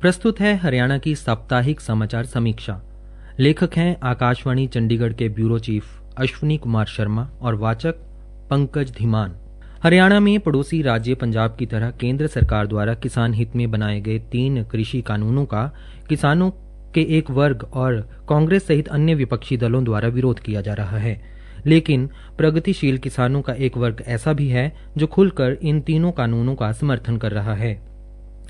प्रस्तुत है हरियाणा की साप्ताहिक समाचार समीक्षा। लेखक हैं आकाशवाणी चंडीगढ़ के ब्यूरो चीफ अश्विनी कुमार शर्मा और वाचक पंकज धीमान। हरियाणा में पड़ोसी राज्य पंजाब की तरह केंद्र सरकार द्वारा किसान हित में बनाए गए 3 कृषि कानूनों का किसानों के एक वर्ग और कांग्रेस सहित अन्य विपक्षी दलों द्वारा विरोध किया जा रहा है। लेकिन प्रगतिशील किसानों का एक वर्ग ऐसा भी है जो खुलकर इन तीनों कानूनों का समर्थन कर रहा है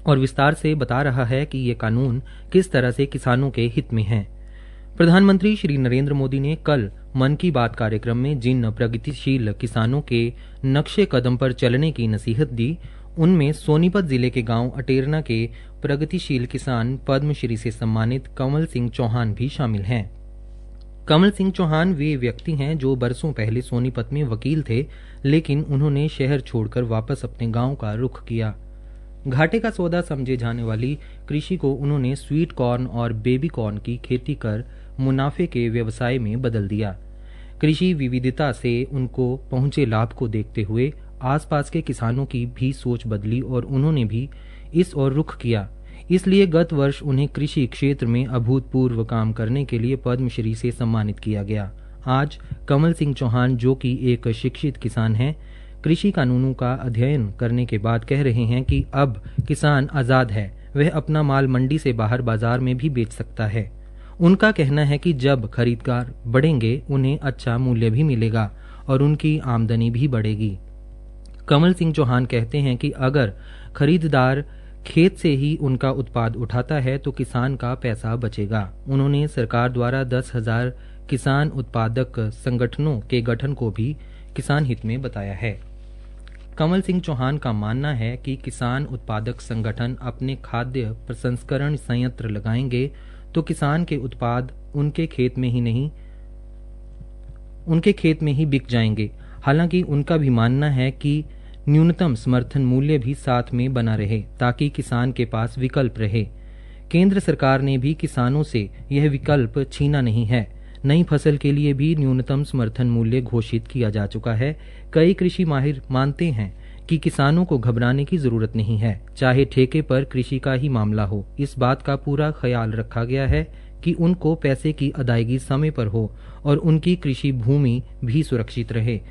और विस्तार से बता रहा है कि ये कानून किस तरह से किसानों के हित में हैं। प्रधानमंत्री श्री नरेंद्र मोदी ने कल मन की बात कार्यक्रम में जिन प्रगतिशील किसानों के नक्शे कदम पर चलने की नसीहत दी, उनमें सोनीपत जिले के गांव अटेरना के प्रगतिशील किसान पद्मश्री से सम्मानित कमल सिंह चौहान भी शामिल हैं। कमल सिंह चौहान वे व्यक्ति हैं जो बरसों पहले सोनीपत में वकील थे, लेकिन उन्होंने शहर छोड़कर वापस अपने गांव का रुख किया। घाटे का सौदा समझे जाने वाली कृषि को उन्होंने स्वीट कॉर्न और बेबी कॉर्न की खेती कर मुनाफे के व्यवसाय में बदल दिया। कृषि विविधता से उनको पहुंचे लाभ को देखते हुए आसपास के किसानों की भी सोच बदली और उन्होंने भी इस ओर रुख किया। इसलिए गत वर्ष उन्हें कृषि क्षेत्र में अभूतपूर्व काम करने के लिए पद्मश्री से सम्मानित किया गया। आज कमल सिंह चौहान, जो कि एक शिक्षित किसान हैं, कृषि कानूनों का अध्ययन करने के बाद कह रहे हैं कि अब किसान आज़ाद है, वह अपना माल मंडी से बाहर बाजार में भी बेच सकता है। उनका कहना है कि जब खरीददार बढ़ेंगे उन्हें अच्छा मूल्य भी मिलेगा और उनकी आमदनी भी बढ़ेगी। कमल सिंह चौहान कहते हैं कि अगर खरीददार खेत से ही उनका उत्पाद उठाता है तो किसान का पैसा बचेगा। उन्होंने सरकार द्वारा 10,000 किसान उत्पादक संगठनों के गठन को भी किसान हित में बताया है। कमल सिंह चौहान का मानना है कि किसान उत्पादक संगठन अपने खाद्य प्रसंस्करण संयंत्र लगाएंगे तो किसान के उत्पाद उनके खेत में ही बिक जाएंगे। हालांकि उनका भी मानना है कि न्यूनतम समर्थन मूल्य भी साथ में बना रहे ताकि किसान के पास विकल्प रहे। केंद्र सरकार ने भी किसानों से यह विकल्प छीना नहीं है। नई फसल के लिए भी न्यूनतम समर्थन मूल्य घोषित किया जा चुका है। कई कृषि माहिर मानते हैं कि किसानों को घबराने की जरूरत नहीं है, चाहे ठेके पर कृषि का ही मामला हो। इस बात का पूरा ख्याल रखा गया है कि उनको पैसे की अदायगी समय पर हो और उनकी कृषि भूमि भी सुरक्षित रहे।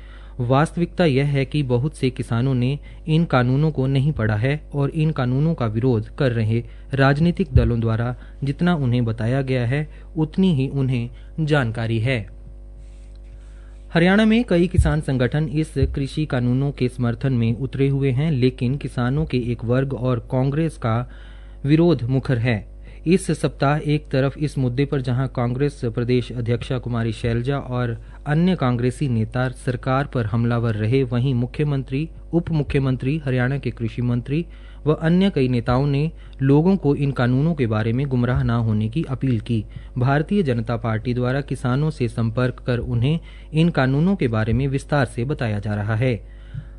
वास्तविकता यह है कि बहुत से किसानों ने इन कानूनों को नहीं पढ़ा है और इन कानूनों का विरोध कर रहे राजनीतिक दलों द्वारा जितना उन्हें बताया गया है उतनी ही उन्हें जानकारी है। हरियाणा में कई किसान संगठन इस कृषि कानूनों के समर्थन में उतरे हुए हैं, लेकिन किसानों के एक वर्ग और कांग्रेस का विरोध मुखर है। इस सप्ताह एक तरफ इस मुद्दे पर जहां कांग्रेस प्रदेश अध्यक्षा कुमारी शैलजा और अन्य कांग्रेसी नेता सरकार पर हमलावर रहे, वहीं मुख्यमंत्री, उप मुख्यमंत्री, हरियाणा के कृषि मंत्री व अन्य कई नेताओं ने लोगों को इन कानूनों के बारे में गुमराह न होने की अपील की। भारतीय जनता पार्टी द्वारा किसानों से संपर्क कर उन्हें इन कानूनों के बारे में विस्तार से बताया जा रहा है।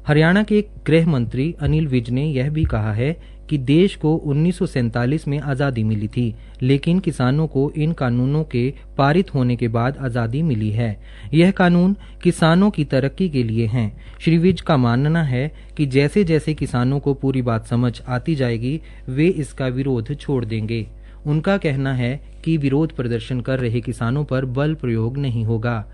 हरियाणा के गृह मंत्री अनिल विज ने यह भी कहा है कि देश को 1947 में आज़ादी मिली थी, लेकिन किसानों को इन कानूनों के पारित होने के बाद आज़ादी मिली है। यह कानून किसानों की तरक्की के लिए हैं। श्री विज का मानना है कि जैसे जैसे किसानों को पूरी बात समझ आती जाएगी, वे इसका विरोध छोड़ देंगे। उनका कहना है कि विरोध प्रदर्शन कर रहे किसानों पर बल प्रयोग नहीं होगा।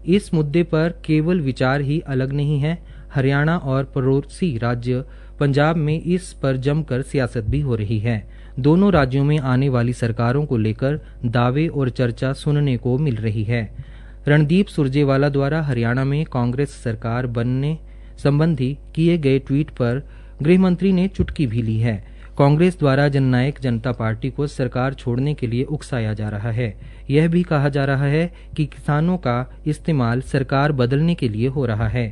इस मुद्दे पर केवल विचार ही अलग नहीं है, हरियाणा और पड़ोसी राज्य पंजाब में इस पर जमकर सियासत भी हो रही है। दोनों राज्यों में आने वाली सरकारों को लेकर दावे और चर्चा सुनने को मिल रही है। रणदीप सुरजेवाला द्वारा हरियाणा में कांग्रेस सरकार बनने संबंधी किए गए ट्वीट पर गृहमंत्री ने चुटकी भी ली है। कांग्रेस द्वारा जननायक जनता पार्टी को सरकार छोड़ने के लिए उकसाया जा रहा है। यह भी कहा जा रहा है कि किसानों का इस्तेमाल सरकार बदलने के लिए हो रहा है।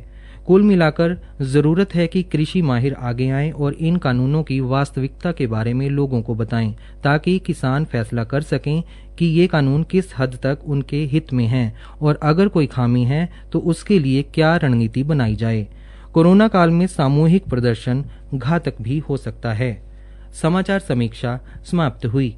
कुल मिलाकर जरूरत है कि कृषि माहिर आगे आएं और इन कानूनों की वास्तविकता के बारे में लोगों को बताएं, ताकि किसान फैसला कर सकें कि ये कानून किस हद तक उनके हित में हैं और अगर कोई खामी है तो उसके लिए क्या रणनीति बनाई जाए। कोरोना काल में सामूहिक प्रदर्शन घातक भी हो सकता है। समाचार समीक्षा समाप्त हुई।